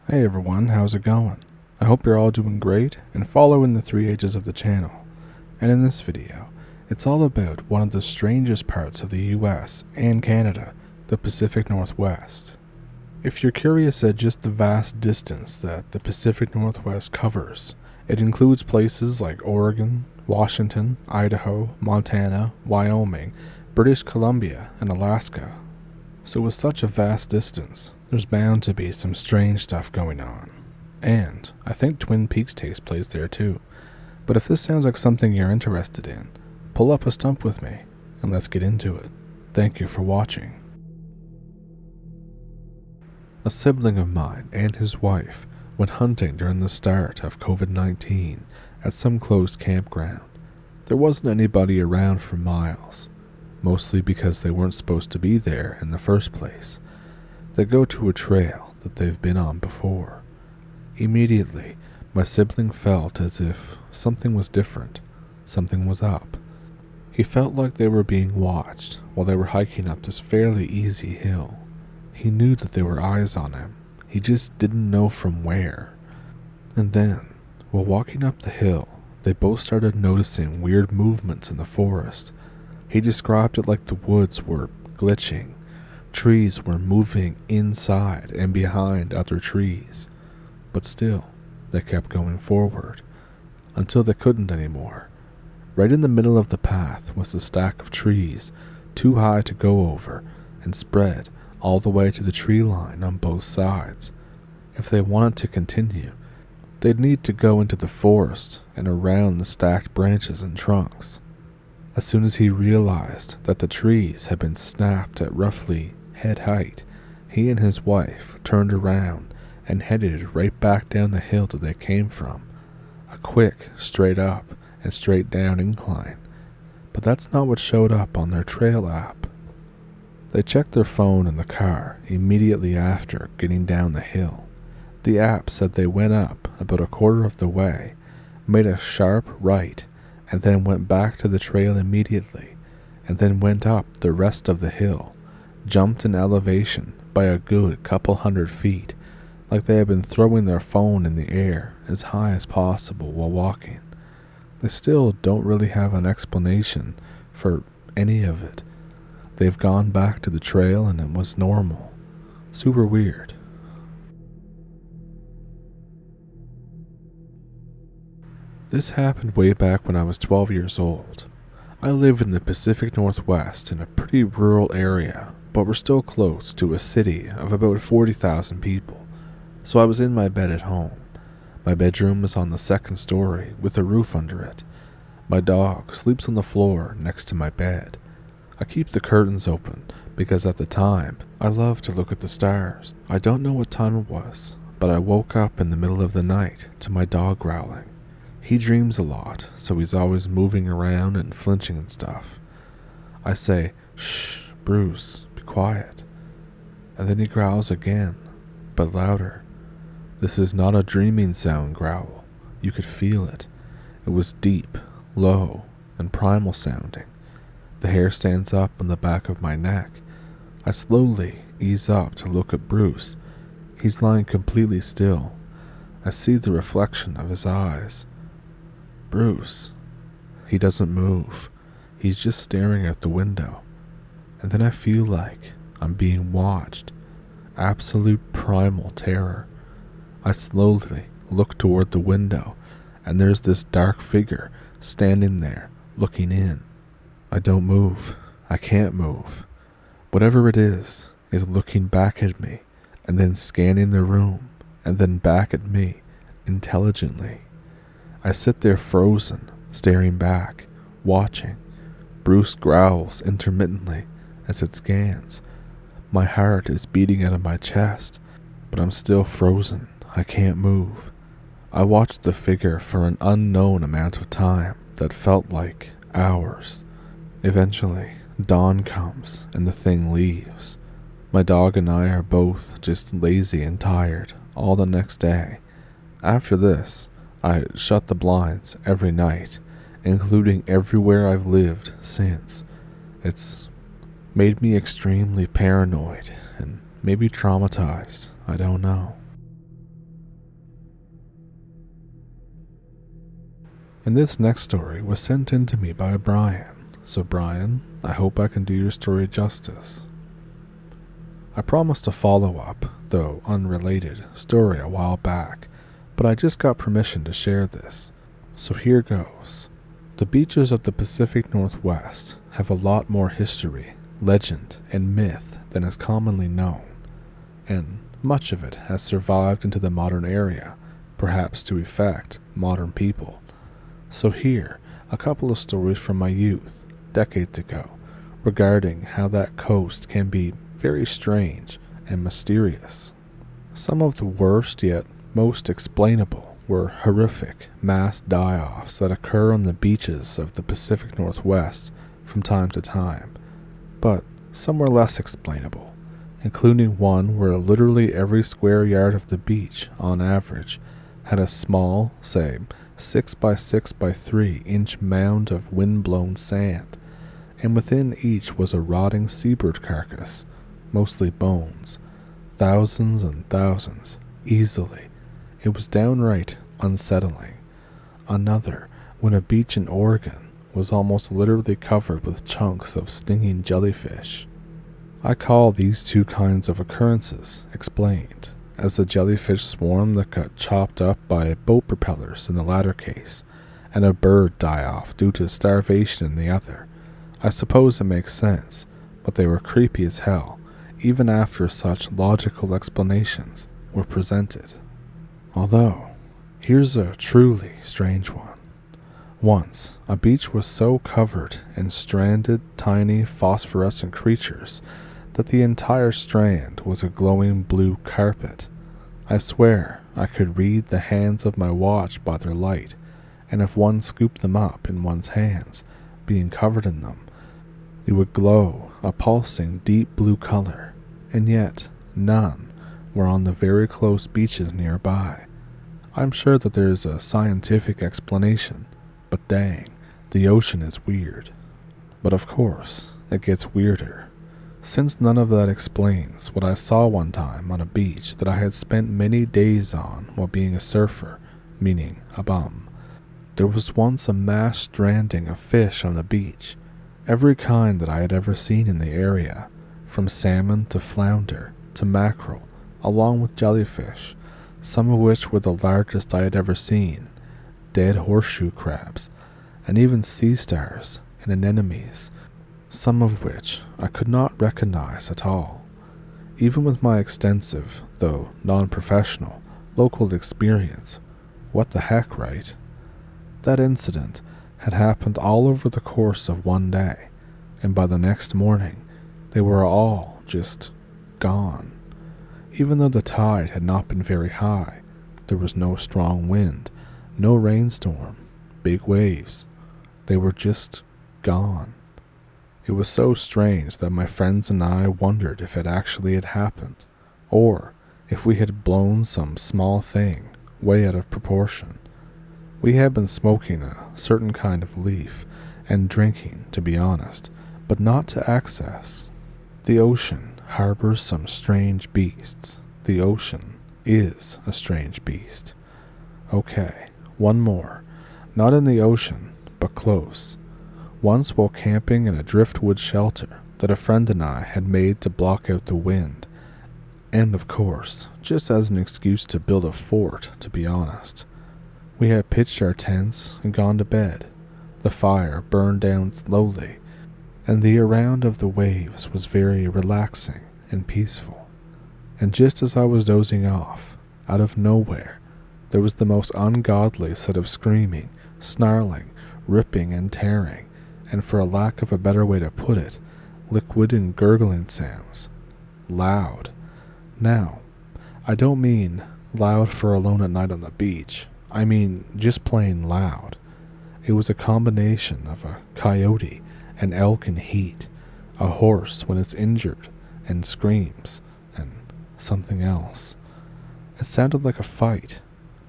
Hey everyone, how's it going? I hope you're all doing great and following the 3 ages of the channel. And in this video, it's all about one of the strangest parts of the US and Canada, the Pacific Northwest. If you're curious at just the vast distance that the Pacific Northwest covers, it includes places like Oregon, Washington, Idaho, Montana, Wyoming, British Columbia, and Alaska. So with such a vast distance, there's bound to be some strange stuff going on. And I think Twin Peaks takes place there too. But if this sounds like something you're interested in, pull up a stump with me and let's get into it. Thank you for watching. A sibling of mine and his wife went hunting during the start of COVID-19 at some closed campground. There wasn't anybody around for miles, mostly because they weren't supposed to be there in the first place. They go to a trail that they've been on before. Immediately, my sibling felt as if something was different, something was up. He felt like they were being watched while they were hiking up this fairly easy hill. He knew that there were eyes on him, he just didn't know from where. And then, while walking up the hill, they both started noticing weird movements in the forest. He described it like the woods were glitching. Trees were moving inside and behind other trees. But still, they kept going forward, until they couldn't anymore. Right in the middle of the path was a stack of trees, too high to go over, and spread all the way to the tree line on both sides. If they wanted to continue, they'd need to go into the forest and around the stacked branches and trunks. As soon as he realized that the trees had been snapped at roughly head height, he and his wife turned around and headed right back down the hill that they came from. A quick, straight up and straight down incline. But that's not what showed up on their trail app. They checked their phone in the car immediately after getting down the hill. The app said they went up about a quarter of the way, made a sharp right, and then went back to the trail immediately, and then went up the rest of the hill, jumped in elevation by a good couple 100 feet, like they had been throwing their phone in the air as high as possible while walking. They still don't really have an explanation for any of it. They've gone back to the trail and it was normal. Super weird. This happened way back when I was 12 years old. I live in the Pacific Northwest in a pretty rural area, but we're still close to a city of about 40,000 people, so I was in my bed at home. My bedroom is on the second story with a roof under it. My dog sleeps on the floor next to my bed. I keep the curtains open because at the time I love to look at the stars. I don't know what time it was, but I woke up in the middle of the night to my dog growling. He dreams a lot, so he's always moving around and flinching and stuff. I say, "Shh, Bruce, be quiet." And then he growls again, but louder. This is not a dreaming sound growl. You could feel it. It was deep, low, and primal sounding. The hair stands up on the back of my neck. I slowly ease up to look at Bruce. He's lying completely still. I see the reflection of his eyes. Bruce. He doesn't move. He's just staring out the window. And then I feel like I'm being watched. Absolute primal terror. I slowly look toward the window, and there's this dark figure standing there, looking in. I don't move. I can't move. Whatever it is looking back at me, and then scanning the room, and then back at me, intelligently. I sit there frozen, staring back, watching. Bruce growls intermittently as it scans. My heart is beating out of my chest, but I'm still frozen. I can't move. I watched the figure for an unknown amount of time that felt like hours. Eventually, dawn comes and the thing leaves. My dog and I are both just lazy and tired all the next day. After this, I shut the blinds every night, including everywhere I've lived since. It's made me extremely paranoid and maybe traumatized. I don't know. And this next story was sent in to me by Brian. So Brian, I hope I can do your story justice. I promised a follow-up, though unrelated, story a while back, but I just got permission to share this. So here goes. The beaches of the Pacific Northwest have a lot more history, legend, and myth than is commonly known, and much of it has survived into the modern area, perhaps to affect modern people. So here, a couple of stories from my youth, decades ago, regarding how that coast can be very strange and mysterious. Some of the worst yet most explainable were horrific mass die-offs that occur on the beaches of the Pacific Northwest from time to time, but some were less explainable, including one where literally every square yard of the beach, on average, had a small, say, 6 by 6 by 3 inch mound of wind-blown sand, and within each was a rotting seabird carcass, mostly bones, thousands and thousands, easily. It was downright unsettling. Another, when a beach in Oregon was almost literally covered with chunks of stinging jellyfish. I call these two kinds of occurrences explained, as the jellyfish swarm that got chopped up by boat propellers in the latter case, and a bird die-off due to starvation in the other. I suppose it makes sense, but they were creepy as hell, even after such logical explanations were presented. Although, here's a truly strange one. Once, a beach was so covered in stranded, tiny, phosphorescent creatures that the entire strand was a glowing blue carpet. I swear I could read the hands of my watch by their light, and if one scooped them up in one's hands, being covered in them, it would glow a pulsing deep blue color, and yet none were on the very close beaches nearby. I'm sure that there is a scientific explanation, but dang, the ocean is weird. But of course, it gets weirder, since none of that explains what I saw one time on a beach that I had spent many days on while being a surfer, meaning a bum. There was once a mass stranding of fish on the beach, every kind that I had ever seen in the area, from salmon to flounder to mackerel, along with jellyfish, some of which were the largest I had ever seen, dead horseshoe crabs, and even sea stars and anemones, some of which I could not recognize at all. Even with my extensive, though non-professional, local experience, what the heck, right? That incident had happened all over the course of one day, and by the next morning, they were all just gone. Even though the tide had not been very high, there was no strong wind, no rainstorm, big waves. They were just gone. It was so strange that my friends and I wondered if it actually had happened, or if we had blown some small thing way out of proportion. We had been smoking a certain kind of leaf and drinking, to be honest, but not to excess. The ocean harbors some strange beasts. The ocean is a strange beast. Okay, one more. Not in the ocean, but close. Once while camping in a driftwood shelter that a friend and I had made to block out the wind, and of course, just as an excuse to build a fort, to be honest. We had pitched our tents and gone to bed. The fire burned down slowly, and the around of the waves was very relaxing and peaceful. And just as I was dozing off, out of nowhere, there was the most ungodly set of screaming, snarling, ripping and tearing, and for a lack of a better way to put it, liquid and gurgling sounds. Loud. Now, I don't mean loud for alone at night on the beach. I mean just plain loud. It was a combination of a coyote, an elk in heat, a horse when it's injured and screams, and something else. It sounded like a fight,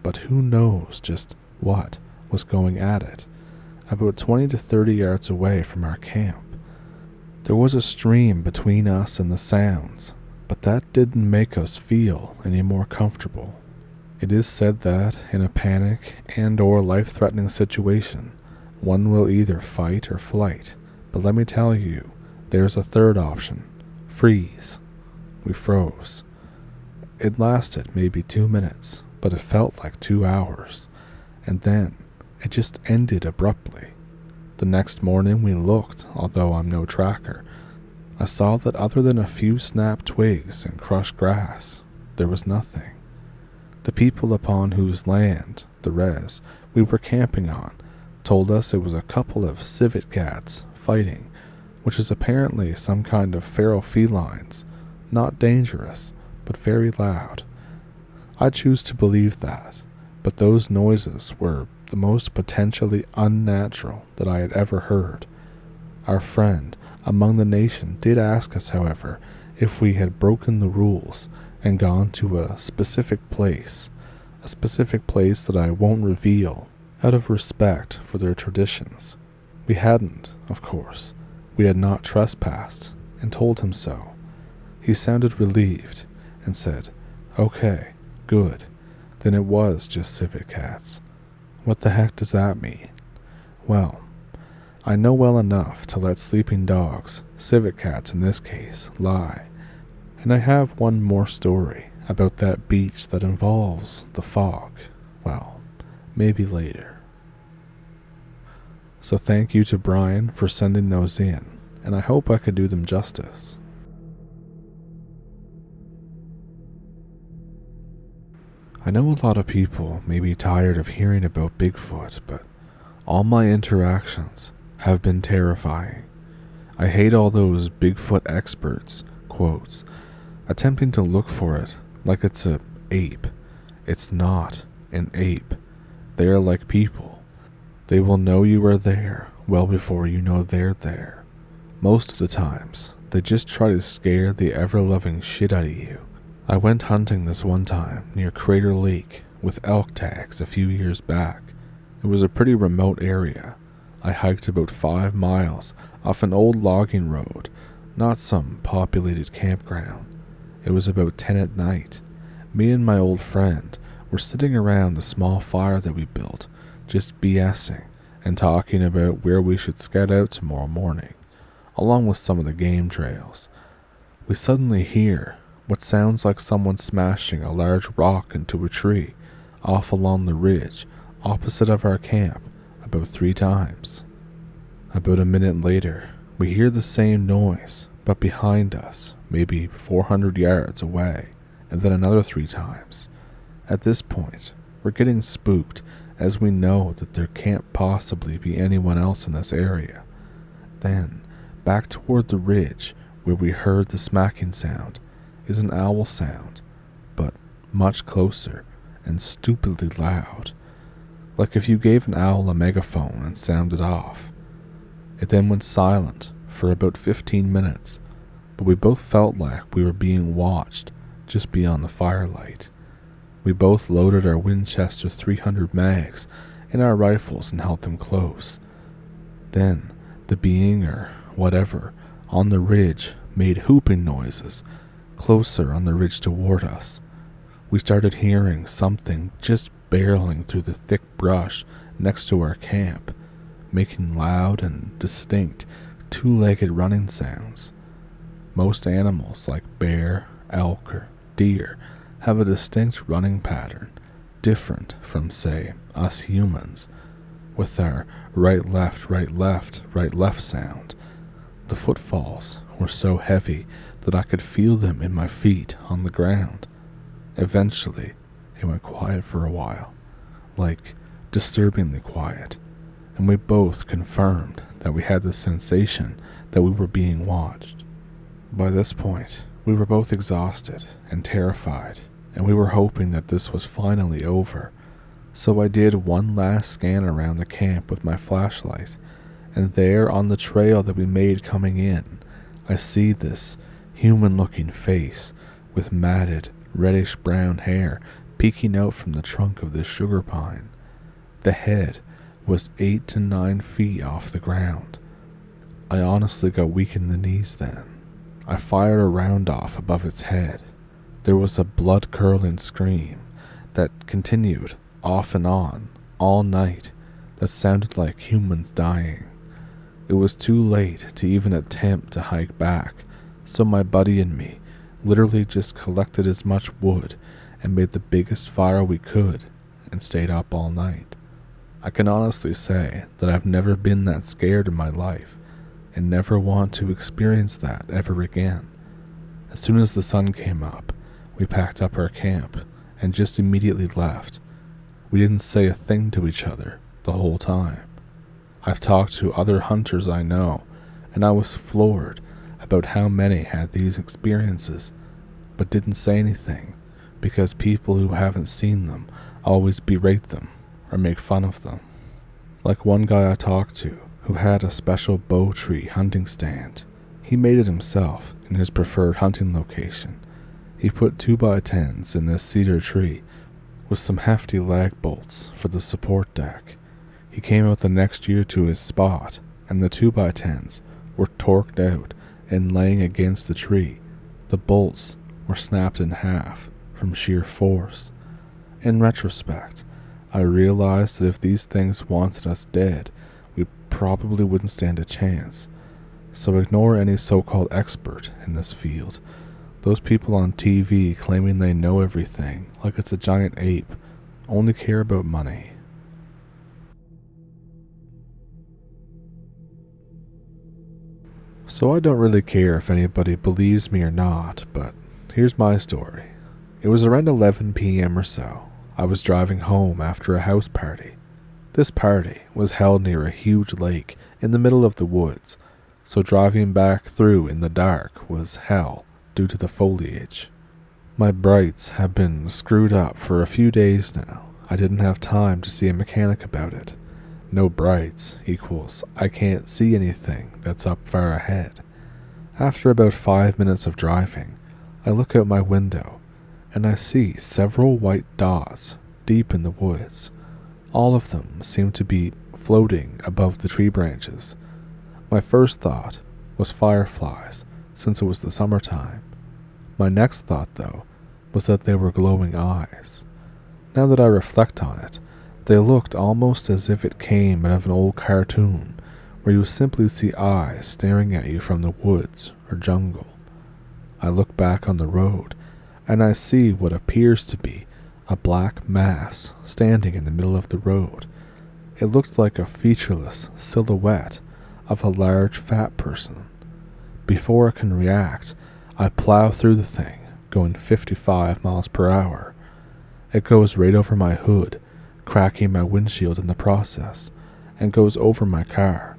but who knows just what was going at it. About 20 to 30 yards away from our camp, there was a stream between us and the sounds, but that didn't make us feel any more comfortable. It is said that, in a panic and or life-threatening situation, one will either fight or flight, but let me tell you, there's a third option: freeze. We froze. It lasted maybe 2 minutes, but it felt like 2 hours, and then it just ended abruptly. The next morning we looked, although I'm no tracker. I saw that other than a few snapped twigs and crushed grass, there was nothing. The people upon whose land, the res, we were camping on, told us it was a couple of civet cats fighting, which is apparently some kind of feral felines, not dangerous, but very loud. I choose to believe that, but those noises were the most potentially unnatural that I had ever heard. Our friend among the nation did ask us, however, if we had broken the rules and gone to a specific place that I won't reveal out of respect for their traditions. We hadn't, of course. We had not trespassed, and told him so. He sounded relieved and said, "Okay, good. Then it was just civet cats." What the heck does that mean? Well, I know well enough to let sleeping dogs, civet cats in this case, lie. And I have one more story about that beach that involves the fog. Well, maybe later. So thank you to Brian for sending those in, and I hope I could do them justice. I know a lot of people may be tired of hearing about Bigfoot, but all my interactions have been terrifying. I hate all those Bigfoot experts, quotes, attempting to look for it like it's a ape. It's not an ape. They are like people. They will know you are there well before you know they're there. Most of the times, they just try to scare the ever-loving shit out of you. I went hunting this one time near Crater Lake with elk tags a few years back. It was a pretty remote area. I hiked about 5 miles off an old logging road, not some populated campground. It was about 10 at night. Me and my old friend were sitting around the small fire that we built, just BSing and talking about where we should scout out tomorrow morning, along with some of the game trails. We suddenly hear what sounds like someone smashing a large rock into a tree off along the ridge opposite of our camp about 3 times. About a minute later, we hear the same noise, but behind us, maybe 400 yards away, and then another 3 times. At this point, we're getting spooked as we know that there can't possibly be anyone else in this area. Then, back toward the ridge where we heard the smacking sound, is an owl sound, but much closer and stupidly loud, like if you gave an owl a megaphone and sounded off. It then went silent for about 15 minutes, but we both felt like we were being watched just beyond the firelight. We both loaded our Winchester 300 mags in our rifles and held them close. Then, the being or whatever on the ridge made whooping noises closer on the ridge toward us. We started hearing something just barreling through the thick brush next to our camp, making loud and distinct 2-legged running sounds. Most animals like bear, elk, or deer have a distinct running pattern, different from, say, us humans, with our right left, right left, right left sound. The footfalls were so heavy that I could feel them in my feet on the ground. Eventually, it went quiet for a while, like disturbingly quiet, and we both confirmed that we had the sensation that we were being watched. By this point, we were both exhausted and terrified, and we were hoping that this was finally over. So I did one last scan around the camp with my flashlight, and there on the trail that we made coming in, I see this human-looking face with matted, reddish-brown hair peeking out from the trunk of this sugar pine. The head was 8 to 9 feet off the ground. I honestly got weak in the knees then. I fired a round off above its head. There was a blood-curdling scream that continued off and on all night that sounded like humans dying. It was too late to even attempt to hike back, so my buddy and me literally just collected as much wood and made the biggest fire we could and stayed up all night. I can honestly say that I've never been that scared in my life and never want to experience that ever again. As soon as the sun came up, we packed up our camp and just immediately left. We didn't say a thing to each other the whole time. I've talked to other hunters I know, and I was floored about how many had these experiences, but didn't say anything because people who haven't seen them always berate them or make fun of them. Like one guy I talked to who had a special bow tree hunting stand. He made it himself in his preferred hunting location. He put 2x10s in this cedar tree with some hefty lag bolts for the support deck. He came out the next year to his spot, and the 2x10s were torqued out and laying against the tree. The bolts were snapped in half from sheer force. In retrospect, I realized that if these things wanted us dead, we probably wouldn't stand a chance. So ignore any so-called expert in this field. Those people on TV claiming they know everything like it's a giant ape only care about money. So I don't really care if anybody believes me or not, but here's my story. It was around 11 p.m. or so. I was driving home after a house party. This party was held near a huge lake in the middle of the woods, so driving back through in the dark was hell due to the foliage. My brights have been screwed up for a few days now. I didn't have time to see a mechanic about it. No brights equals I can't see anything that's up far ahead. After about 5 minutes of driving, I look out my window and I see several white dots deep in the woods. All of them seem to be floating above the tree branches. My first thought was fireflies, since it was the summertime. My next thought, though, was that they were glowing eyes. Now that I reflect on it, they looked almost as if it came out of an old cartoon, where you simply see eyes staring at you from the woods or jungle. I look back on the road, and I see what appears to be a black mass standing in the middle of the road. It looked like a featureless silhouette of a large fat person. Before I can react, I plow through the thing, going 55 miles per hour. It goes right over my hood, cracking my windshield in the process, and goes over my car.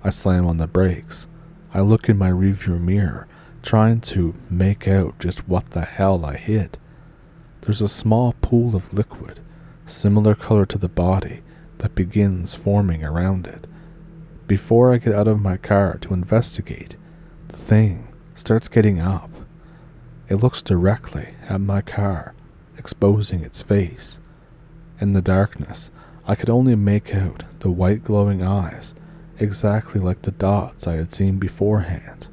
I slam on the brakes. I look in my rearview mirror, trying to make out just what the hell I hit. There's a small pool of liquid, similar color to the body, that begins forming around it. Before I get out of my car to investigate, the thing starts getting up. It looks directly at my car, exposing its face. In the darkness, I could only make out the white glowing eyes, exactly like the dots I had seen beforehand.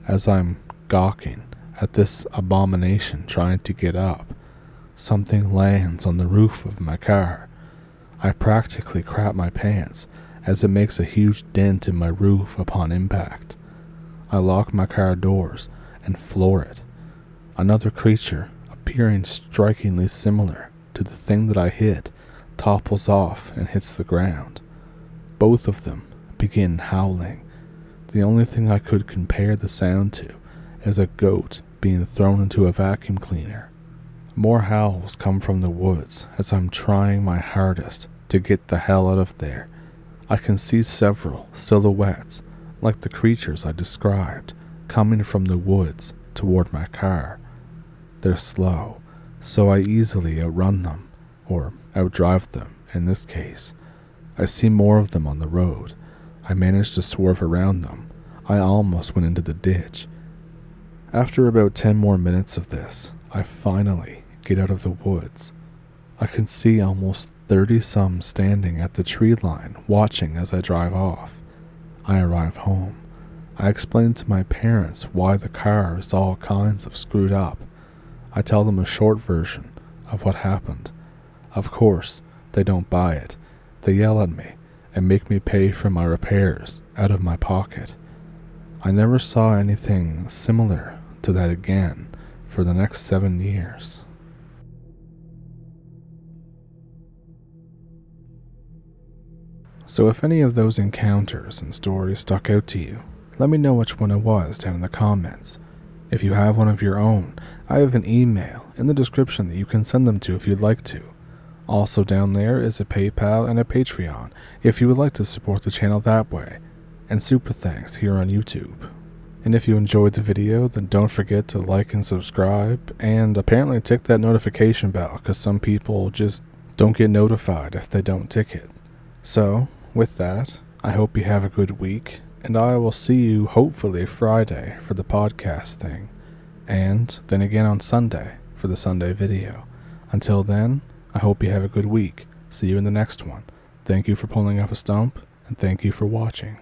As I'm gawking at this abomination trying to get up, something lands on the roof of my car. I practically crap my pants as it makes a huge dent in my roof upon impact. I lock my car doors and floor it. Another creature, appearing strikingly similar to the thing that I hit, topples off and hits the ground. Both of them begin howling. The only thing I could compare the sound to is a goat being thrown into a vacuum cleaner. More howls come from the woods as I'm trying my hardest to get the hell out of there. I can see several silhouettes, like the creatures I described, coming from the woods toward my car. They're slow, so I easily outrun them, or outdrive them in this case. I see more of them on the road. I manage to swerve around them. I almost went into the ditch. After about 10 more minutes of this, I finally get out of the woods. I can see almost 30-some standing at the tree line watching as I drive off. I arrive home. I explain to my parents why the car is all kinds of screwed up. I tell them a short version of what happened. Of course, they don't buy it. They yell at me and make me pay for my repairs out of my pocket. I never saw anything similar to that again for the next 7 years. So if any of those encounters and stories stuck out to you, let me know which one it was down in the comments. If you have one of your own, I have an email in the description that you can send them to if you'd like to. Also down there is a PayPal and a Patreon if you would like to support the channel that way, and super thanks here on YouTube. And if you enjoyed the video, then don't forget to like and subscribe, and apparently tick that notification bell because some people just don't get notified if they don't tick it. So, with that, I hope you have a good week, and I will see you hopefully Friday for the podcast thing, and then again on Sunday for the Sunday video. Until then, I hope you have a good week. See you in the next one. Thank you for pulling up a stump, and thank you for watching.